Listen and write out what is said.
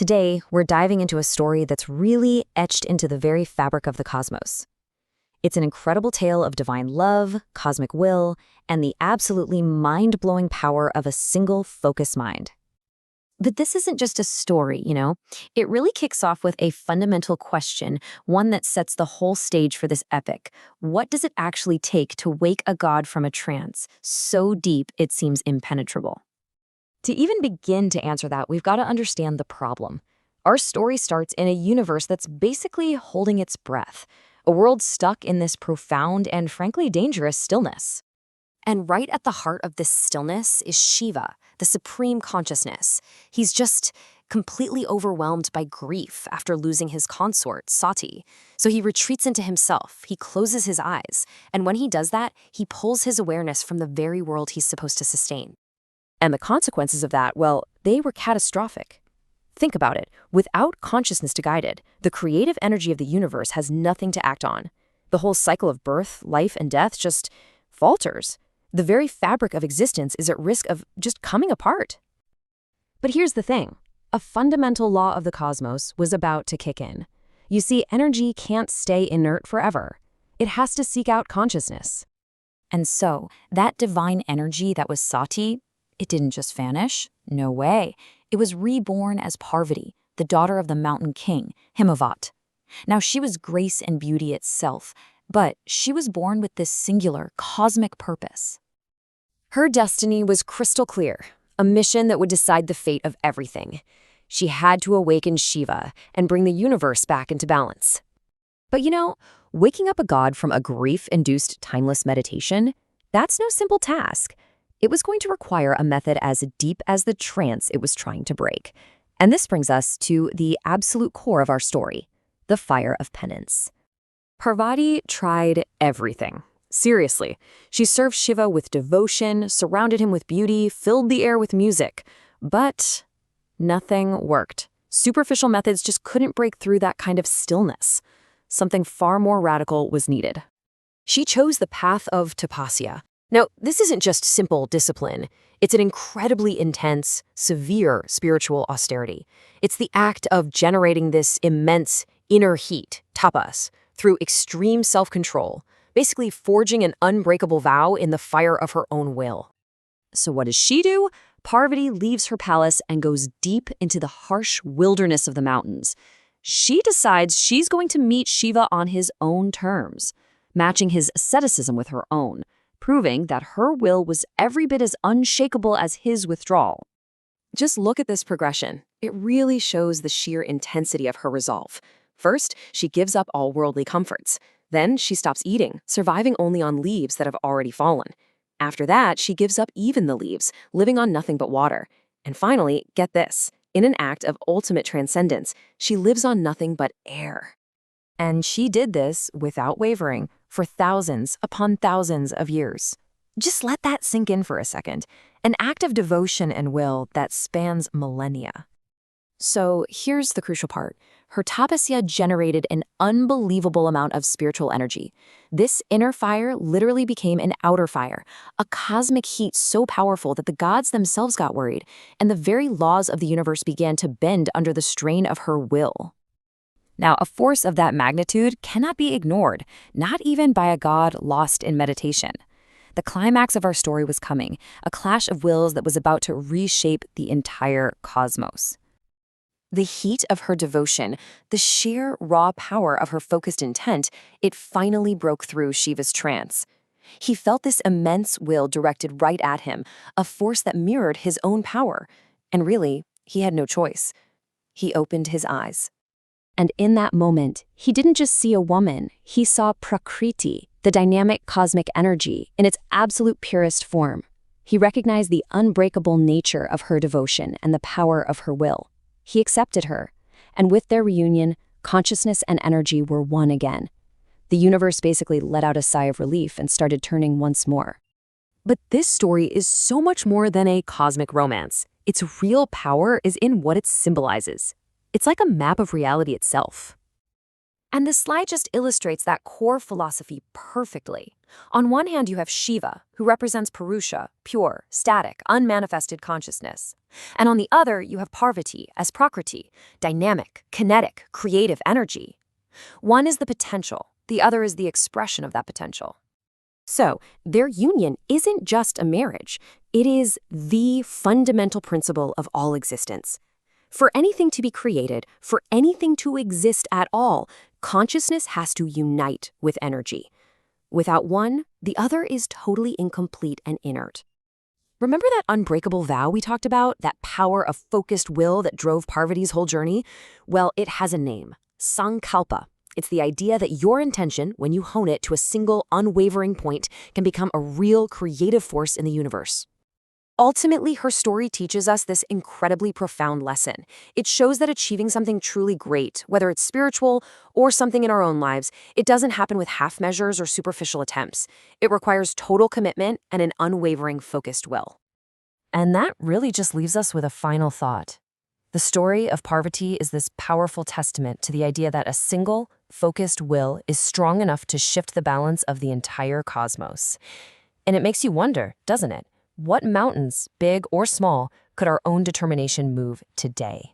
Today, we're diving into a story that's really etched into the very fabric of the cosmos. It's an incredible tale of divine love, cosmic will, and the absolutely mind-blowing power of a single focused mind. But this isn't just a story, It really kicks off with a fundamental question, one that sets the whole stage for this epic. What does it actually take to wake a god from a trance so deep it seems impenetrable? To even begin to answer that, we've got to understand the problem. Our story starts in a universe that's basically holding its breath, a world stuck in this profound and frankly dangerous stillness. And right at the heart of this stillness is Shiva, the supreme consciousness. He's just completely overwhelmed by grief after losing his consort, Sati. So he retreats into himself, he closes his eyes, and when he does that, he pulls his awareness from the very world he's supposed to sustain. And the consequences of that, well, they were catastrophic. Think about it. Without consciousness to guide it, the creative energy of the universe has nothing to act on. The whole cycle of birth, life, and death just falters. The very fabric of existence is at risk of just coming apart. But here's the thing. A fundamental law of the cosmos was about to kick in. You see, energy can't stay inert forever. It has to seek out consciousness. And so, that divine energy that was Sati, it didn't just vanish. No way. It was reborn as Parvati, the daughter of the mountain king, Himavat. Now, she was grace and beauty itself, but she was born with this singular, cosmic purpose. Her destiny was crystal clear, a mission that would decide the fate of everything. She had to awaken Shiva and bring the universe back into balance. But waking up a god from a grief-induced timeless meditation, that's no simple task. It was going to require a method as deep as the trance it was trying to break. And this brings us to the absolute core of our story, the fire of penance. Parvati tried everything. Seriously, she served Shiva with devotion, surrounded him with beauty, filled the air with music. But nothing worked. Superficial methods just couldn't break through that kind of stillness. Something far more radical was needed. She chose the path of Tapasya. Now, this isn't just simple discipline. It's an incredibly intense, severe spiritual austerity. It's the act of generating this immense inner heat, tapas, through extreme self-control, basically forging an unbreakable vow in the fire of her own will. So what does she do? Parvati leaves her palace and goes deep into the harsh wilderness of the mountains. She decides she's going to meet Shiva on his own terms, matching his asceticism with her own, proving that her will was every bit as unshakable as his withdrawal. Just look at this progression. It really shows the sheer intensity of her resolve. First, she gives up all worldly comforts. Then she stops eating, surviving only on leaves that have already fallen. After that, she gives up even the leaves, living on nothing but water. And finally, get this, in an act of ultimate transcendence, she lives on nothing but air. And she did this without wavering for thousands upon thousands of years. Just let that sink in for a second. An act of devotion and will that spans millennia. So here's the crucial part. Her tapasya generated an unbelievable amount of spiritual energy. This inner fire literally became an outer fire, a cosmic heat so powerful that the gods themselves got worried, and the very laws of the universe began to bend under the strain of her will. Now, a force of that magnitude cannot be ignored, not even by a god lost in meditation. The climax of our story was coming, a clash of wills that was about to reshape the entire cosmos. The heat of her devotion, the sheer raw power of her focused intent, it finally broke through Shiva's trance. He felt this immense will directed right at him, a force that mirrored his own power. And really, he had no choice. He opened his eyes. And in that moment, he didn't just see a woman, he saw Prakriti, the dynamic cosmic energy, in its absolute purest form. He recognized the unbreakable nature of her devotion and the power of her will. He accepted her, and with their reunion, consciousness and energy were one again. The universe basically let out a sigh of relief and started turning once more. But this story is so much more than a cosmic romance. Its real power is in what it symbolizes. It's like a map of reality itself. And this slide just illustrates that core philosophy perfectly. On one hand, you have Shiva, who represents Purusha, pure, static, unmanifested consciousness. And on the other, you have Parvati as Prakriti, dynamic, kinetic, creative energy. One is the potential, the other is the expression of that potential. So, their union isn't just a marriage, it is the fundamental principle of all existence. For anything to be created, for anything to exist at all, consciousness has to unite with energy. Without one, the other is totally incomplete and inert. Remember that unbreakable vow we talked about, that power of focused will that drove Parvati's whole journey? Well, it has a name, Sankalpa. It's the idea that your intention, when you hone it to a single, unwavering point, can become a real creative force in the universe. Ultimately, her story teaches us this incredibly profound lesson. It shows that achieving something truly great, whether it's spiritual or something in our own lives, it doesn't happen with half measures or superficial attempts. It requires total commitment and an unwavering, focused will. And that really just leaves us with a final thought. The story of Parvati is this powerful testament to the idea that a single, focused will is strong enough to shift the balance of the entire cosmos. And it makes you wonder, doesn't it? What mountains, big or small, could our own determination move today?